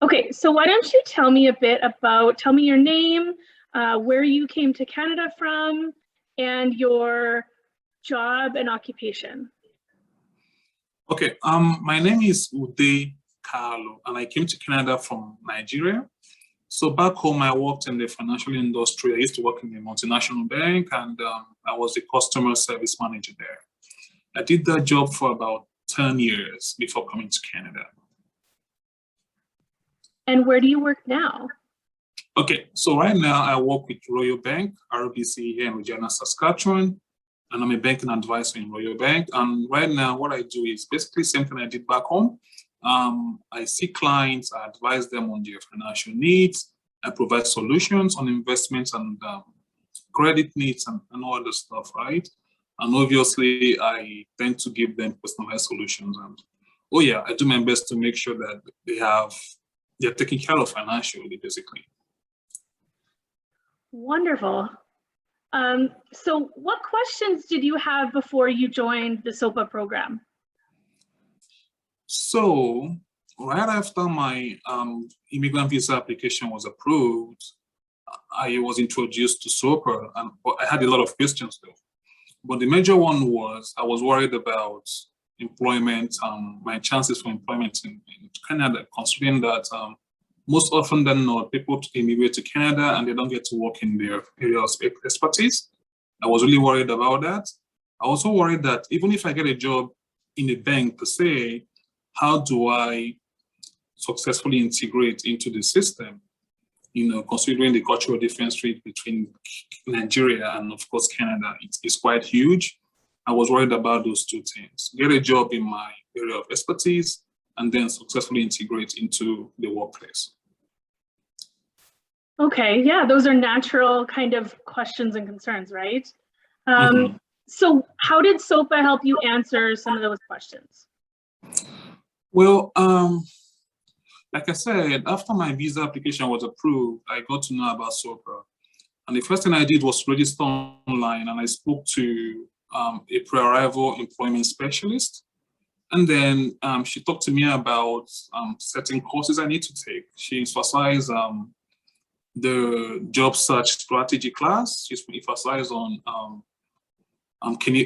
Okay, so why don't you tell me tell me your name, where you came to Canada from, and your job and occupation. Okay, my name is Udeh Olughu, and I came to Canada from Nigeria. So back home, I worked in the financial industry. I used to work in a multinational bank, and I was the customer service manager there. I did that job for about 10 years before coming to Canada. And where do you work now? Okay, so right now I work with Royal Bank, RBC here in Regina, Saskatchewan, and I'm a banking advisor in Royal Bank. And right now what I do is basically the same thing I did back home. I see clients, I advise them on their financial needs, I provide solutions on investments and credit needs and all the stuff, right? And obviously I tend to give them personalized solutions. And oh yeah, I do my best to make sure that they're taken care of financially, basically. Wonderful. So what questions did you have before you joined the SOPA program? So right after my immigrant visa application was approved, I was introduced to SOPA, and I had a lot of questions though. But the major one was I was worried about employment, my chances for employment in Canada, considering that most often than not, people immigrate to Canada and they don't get to work in their area of expertise. I was really worried about that. I also worried that even if I get a job in a bank per se, how do I successfully integrate into the system? You know, considering the cultural difference rate between Nigeria and of course Canada, it's quite huge. I was worried about those two things. Get a job in my area of expertise and then successfully integrate into the workplace. Okay, yeah, those are natural kind of questions and concerns, right? So how did SOPA help you answer some of those questions? Well, like I said, after my visa application was approved, I got to know about SOPA. And the first thing I did was register online, and I spoke to a pre-arrival employment specialist. And then she talked to me about certain courses I need to take. She emphasized the job search strategy class. She emphasized on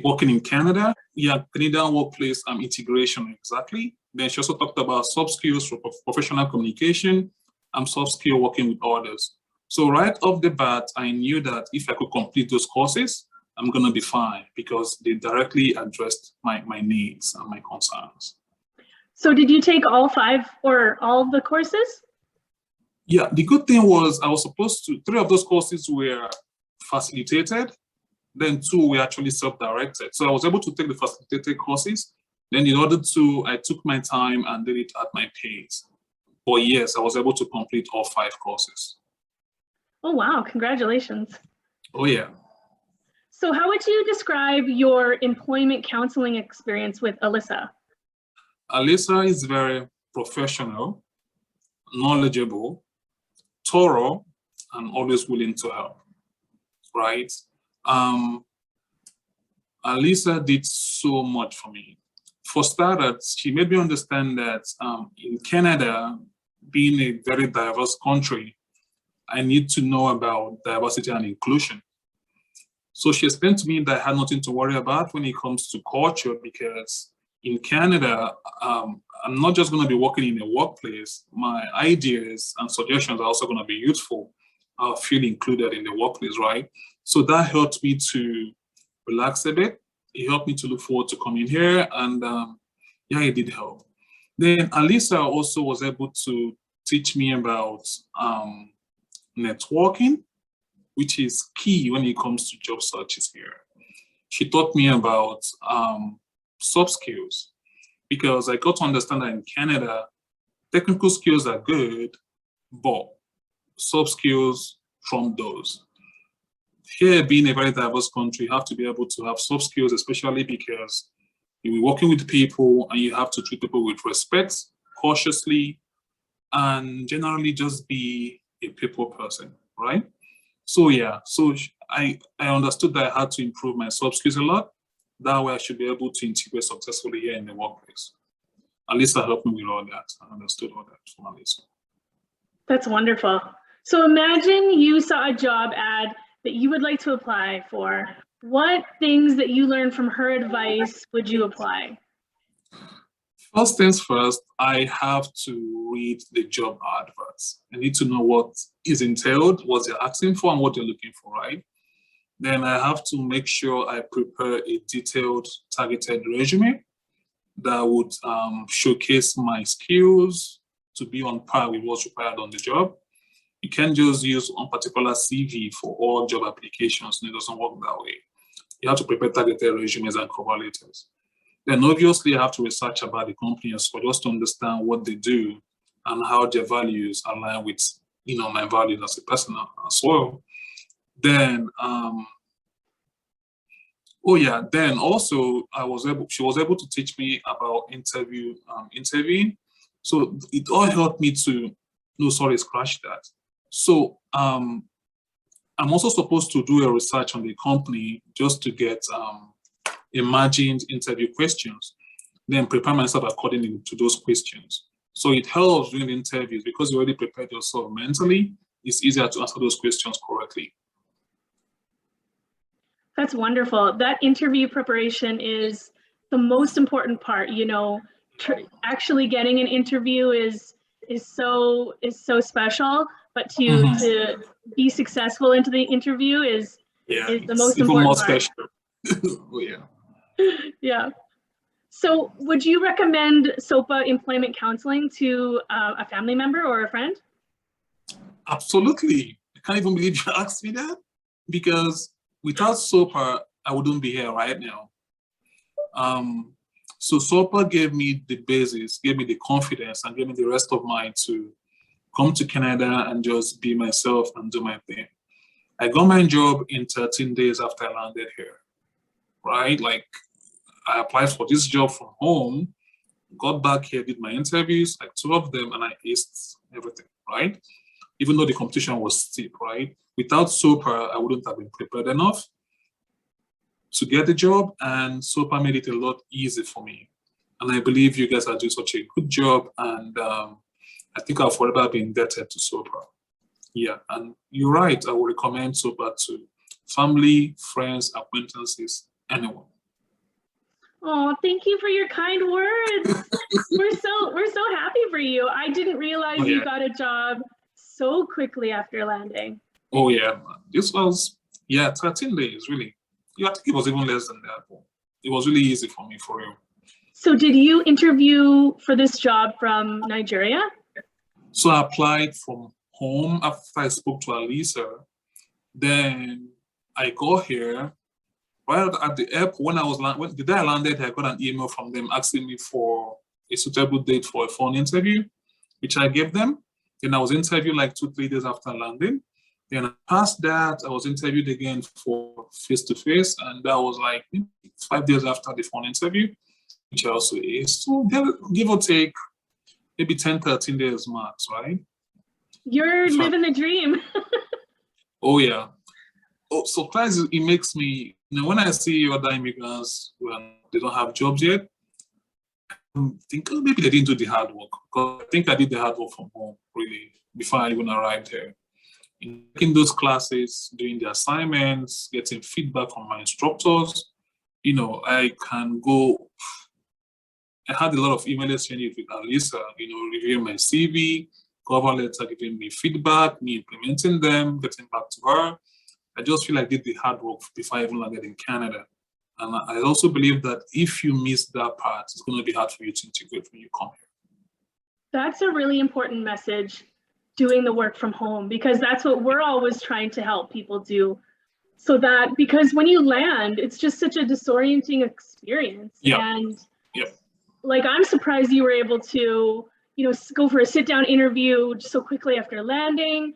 working in Canada. Yeah, Canadian workplace integration, exactly. Then she also talked about soft skills for professional communication and soft skill working with others. So right off the bat, I knew that if I could complete those courses, I'm gonna be fine because they directly addressed my needs and my concerns. So did you take all 5 or all of the courses? Yeah, the good thing was I was supposed to, 3 of those courses were facilitated, then 2 were actually self-directed. So I was able to take the facilitated courses. Then the other 2, I took my time and did it at my pace. But yes, I was able to complete all 5 courses. Oh, wow, congratulations. Oh, yeah. So how would you describe your employment counseling experience with Alyssa? Alyssa is very professional, knowledgeable, thorough, and always willing to help, right? Alyssa did so much for me. For starters, she made me understand that in Canada, being a very diverse country, I need to know about diversity and inclusion. So she explained to me that I had nothing to worry about when it comes to culture, because in Canada, I'm not just going to be working in a workplace. My ideas and suggestions are also going to be useful. I'll feel included in the workplace, right? So that helped me to relax a bit. It helped me to look forward to coming here, and yeah, it did help. Then Alyssa also was able to teach me about networking, which is key when it comes to job searches here. She taught me about soft skills, because I got to understand that in Canada, technical skills are good, but soft skills trump those. Here, being a very diverse country, you have to be able to have soft skills, especially because you're working with people and you have to treat people with respect, cautiously, and generally just be a people person, right? So yeah, so I understood that I had to improve my soft skills a lot. That way I should be able to integrate successfully here in the workplace. Alyssa helped me with all that. I understood all that from Alyssa. That's wonderful. So imagine you saw a job ad that you would like to apply for. What things that you learned from her advice would you apply? First things first, I have to read the job adverts. I need to know what is entailed, what they're asking for, and what they're looking for, right? Then I have to make sure I prepare a detailed, targeted resume that would showcase my skills to be on par with what's required on the job. You can't just use one particular CV for all job applications, and it doesn't work that way. You have to prepare targeted resumes and cover letters. Then obviously I have to research about the company as well, just to understand what they do and how their values align with, my values as a person as well. Then, then also she was able to teach me about interviewing. So it all helped me to, no, sorry, scratch that. So I'm also supposed to do a research on the company just to get imagined interview questions, then prepare myself accordingly to those questions. So it helps during the interviews because you already prepared yourself mentally. It's easier to answer those questions correctly. That's wonderful. That interview preparation is the most important part. Actually getting an interview is so special, but to be successful into the interview is the most important part. Special. Oh, yeah. Yeah. So would you recommend SOPA Employment Counselling to a family member or a friend? Absolutely. I can't even believe you asked me that, because without SOPA, I wouldn't be here right now. So SOPA gave me the basis, gave me the confidence, and gave me the rest of mine to come to Canada and just be myself and do my thing. I got my job in 13 days after I landed here, right? Like, I applied for this job from home, got back here, did my interviews, like 2 of them, and I aced everything, right? Even though the competition was steep, right? Without SOPA, I wouldn't have been prepared enough to get the job, and SOPA made it a lot easier for me. And I believe you guys are doing such a good job, and I think I'll forever be indebted to SOPA. Yeah, and you're right, I would recommend SOPA to family, friends, acquaintances, anyone. Oh, thank you for your kind words. We're so happy for you. I didn't realize you got a job so quickly after landing. Oh yeah, this was 13 days really. I think it was even less than that, but it was really easy for me, for real. So did you interview for this job from Nigeria? So I applied from home after I spoke to Alyssa. Then I got here. Right at the airport, the day I landed, I got an email from them asking me for a suitable date for a phone interview, which I gave them. Then I was interviewed like 2-3 days after landing. Then past that, I was interviewed again for face-to-face, and that was like 5 days after the phone interview, which I also aced. So give or take maybe 10-13 days max, right? You're living the dream. Oh yeah. Oh, so class, it makes me, when I see other immigrants when they don't have jobs yet, I think, oh, maybe they didn't do the hard work. Because I think I did the hard work from home, really, before I even arrived here. In those classes, doing the assignments, getting feedback from my instructors, I can go. I had a lot of email exchanges with Alyssa, reviewing my CV, cover letter, giving me feedback, me implementing them, getting back to her. I just feel like I did the hard work before I even landed in Canada. And I also believe that if you miss that part, it's going to be hard for you to integrate when you come here. That's a really important message, doing the work from home, because that's what we're always trying to help people do. So that, because when you land, it's just such a disorienting experience. Yep. And yep. Like, I'm surprised you were able to, go for a sit-down interview so quickly after landing.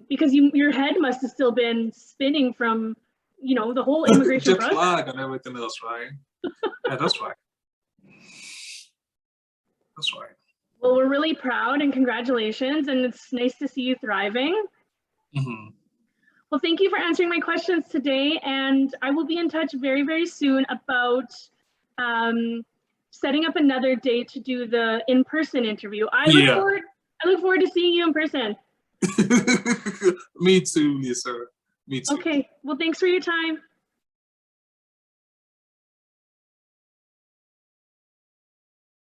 Because your head must have still been spinning from, the whole immigration process. Lag and everything else, right? Yeah, that's right. That's right. Well, we're really proud and congratulations, and it's nice to see you thriving. Mm-hmm. Well, thank you for answering my questions today, and I will be in touch very, very soon about setting up another date to do the in-person interview. I I look forward to seeing you in person. Me too, Lisa. Me too. Okay, well, thanks for your time.